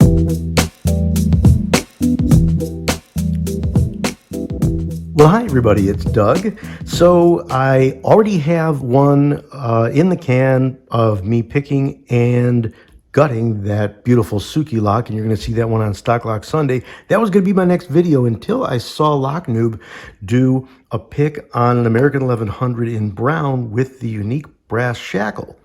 Well, hi everybody, it's Doug. So I already have one in the can of me picking and gutting that beautiful Suki lock, and you're going to see that one on Stock Lock Sunday. That was going to be my next video until I saw LockNoob do a pick on an American 1100 in brown with the unique brass shackle.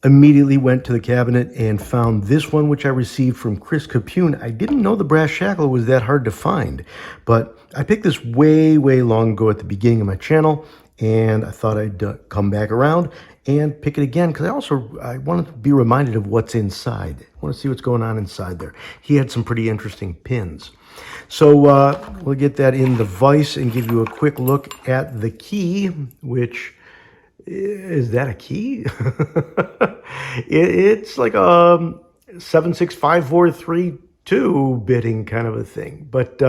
Immediately went to the cabinet and found this one, which I received from Chris Capune. I didn't know the brass shackle was that hard to find, but I picked this way long ago at the beginning of my channel, and I thought I'd come back around and pick it again because I wanted to be reminded of what's inside. I want to see what's going on inside there. He had some pretty interesting pins. So we'll get that in the vise and give you a quick look at the key, which... Is that a key? It's like a 765432 bitting kind of a thing, but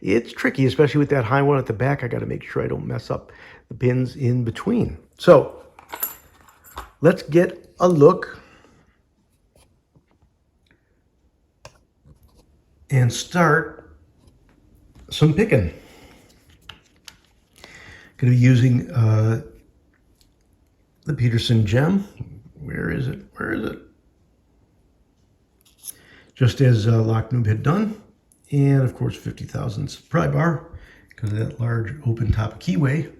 it's tricky, especially with that high one at the back. I got to make sure I don't mess up the pins in between. So let's get a look and start some picking. Going to be using the Peterson gem. Where is it? Where is it? Just as LockNoob had done. And of course 50 thousandths pry bar because of that large open top keyway.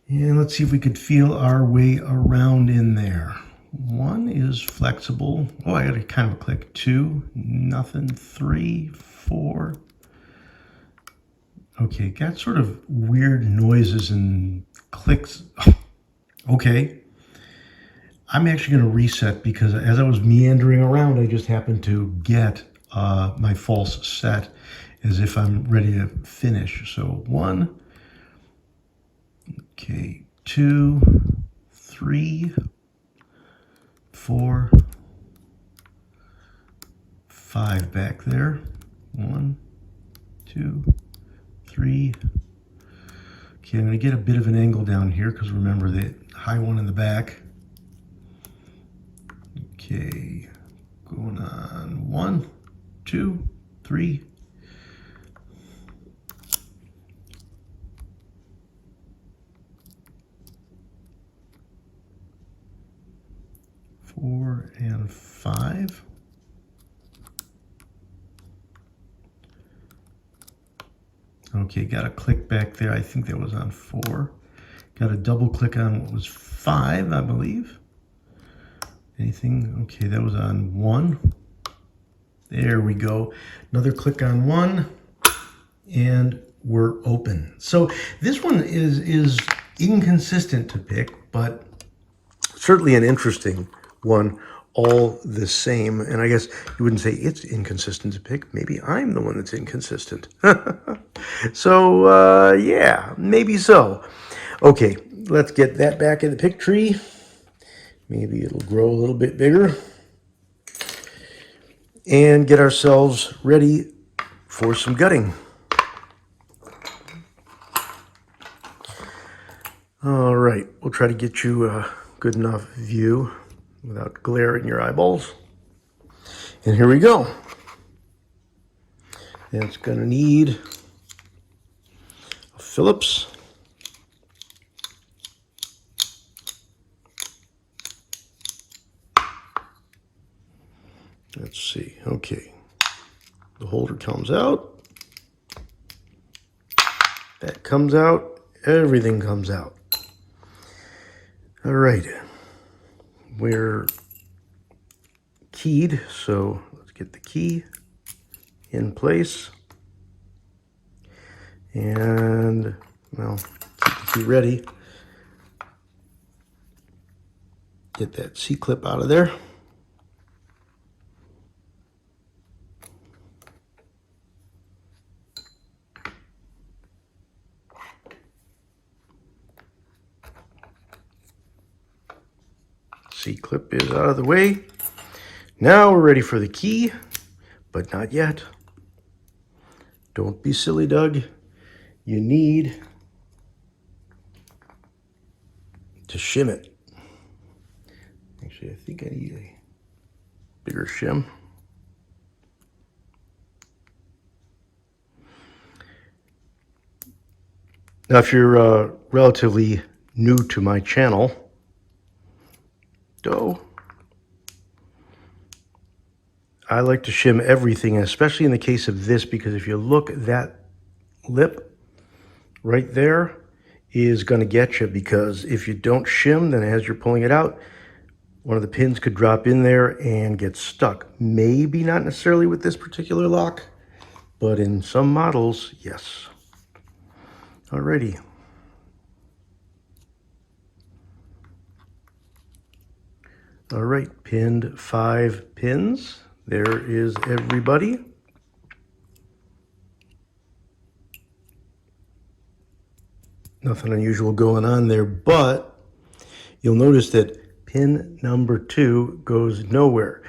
And let's see if we could feel our way around in there. One is flexible. Oh, I got a kind of a click. Two, nothing. Three, four. Okay, got sort of weird noises and clicks. Okay. I'm actually going to reset because as I was meandering around, I just happened to get my false set as if I'm ready to finish. So 1, okay, 2, 3, 4, 5 back there. 1, 2, 3. Okay, I'm going to get a bit of an angle down here because remember the high one in the back. Okay, going on 1, 2, 3. Four and 5. Okay, got a click back there. I think that was on 4. Got a double click on what was 5, I believe. Anything? Okay, that was on 1. There we go. Another click on 1, and we're open. So this one is inconsistent to pick, but certainly an interesting one all the same. And I guess you wouldn't say it's inconsistent to pick. Maybe I'm the one that's inconsistent. So, yeah, maybe so. Okay, let's get that back in the pick tree. Maybe it'll grow a little bit bigger. And get ourselves ready for some gutting. All right, we'll try to get you a good enough view without glare in your eyeballs. And here we go. It's going to need a Phillips. Let's see. Okay. The holder comes out. That comes out. Everything comes out. All right. We're keyed, so let's get the key in place. And, well, keep the key ready. Get that C-clip out of there. C-clip is out of the way. Now we're ready for the key, but not yet. Don't be silly, Doug. You need to shim it. Actually, Actually, I think I need a bigger shim. Now, if you're relatively new to my channel, I like to shim everything, especially in the case of this, because if you look, that lip right there is going to get you, because if you don't shim, then as you're pulling it out, one of the pins could drop in there and get stuck. Maybe not necessarily with this particular lock, but in some models, yes. Alrighty. All right, pinned 5 pins. There is everybody. Nothing unusual going on there, but you'll notice that pin number 2 goes nowhere,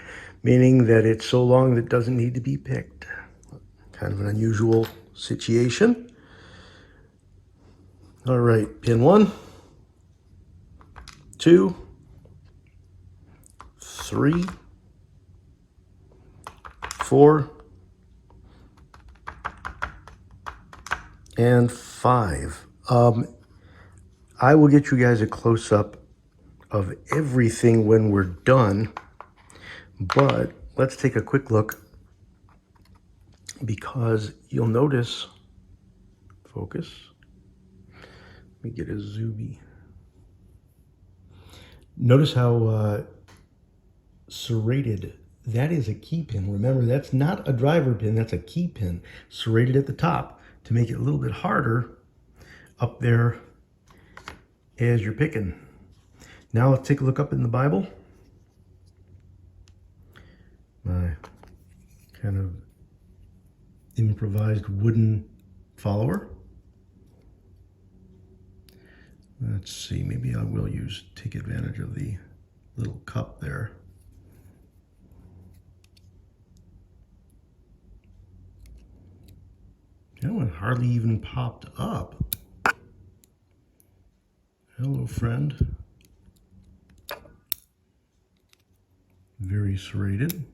meaning that it's so long that it doesn't need to be picked. Kind of an unusual situation. All right, pin 1, 2, 3, 4, and 5. I will get you guys a close-up of everything when we're done, but let's take a quick look, because you'll notice, focus, let me get a zoomy. Notice how serrated, that is a key pin. Remember, that's not a driver pin, that's a key pin, serrated at the top to make it a little bit harder up there as you're picking. Now let's take a look up in the Bible. My kind of improvised wooden follower. Let's see, maybe I will take advantage of the little cup there. That one hardly even popped up. Hello, friend. Very serrated.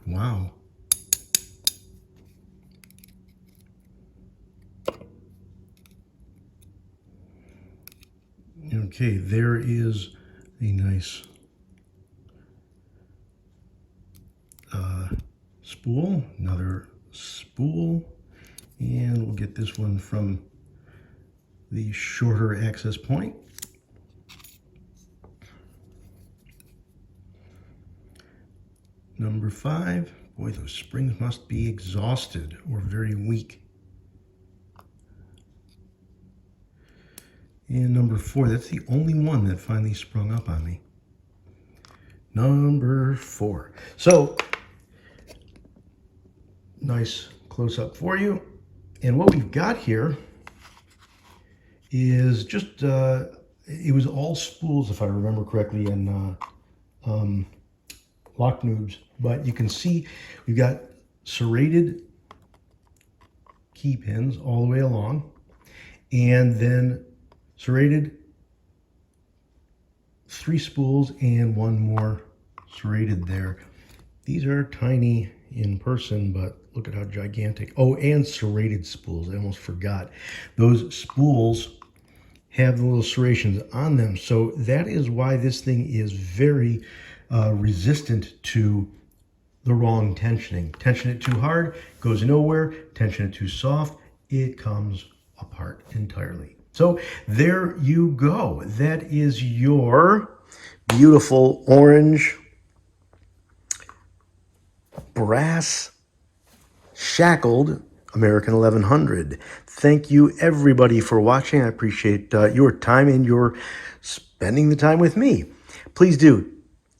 Wow. Okay, there is a nice spool, another spool, and we'll get this one from the shorter access point. Number 5, boy, those springs must be exhausted or very weak. And number 4, that's the only one that finally sprung up on me. Number 4. So, nice close-up for you. And what we've got here is just, it was all spools, if I remember correctly, in LockNoobs. But you can see we've got serrated key pins all the way along, and then serrated 3 spools and 1 more serrated there. These are tiny in person, but look at how gigantic. Oh, and serrated spools. I almost forgot. Those spools have the little serrations on them. So that is why this thing is very resistant to the wrong tensioning. Tension it too hard, goes nowhere. Tension it too soft, it comes apart entirely. So there you go. That is your beautiful orange brass shackled American 1100. Thank you everybody for watching. I appreciate your time and your spending the time with me. Please do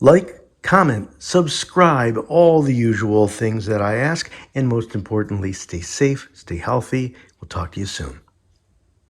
like, comment, subscribe, all the usual things that I ask, and most importantly, stay safe, stay healthy. We'll talk to you soon.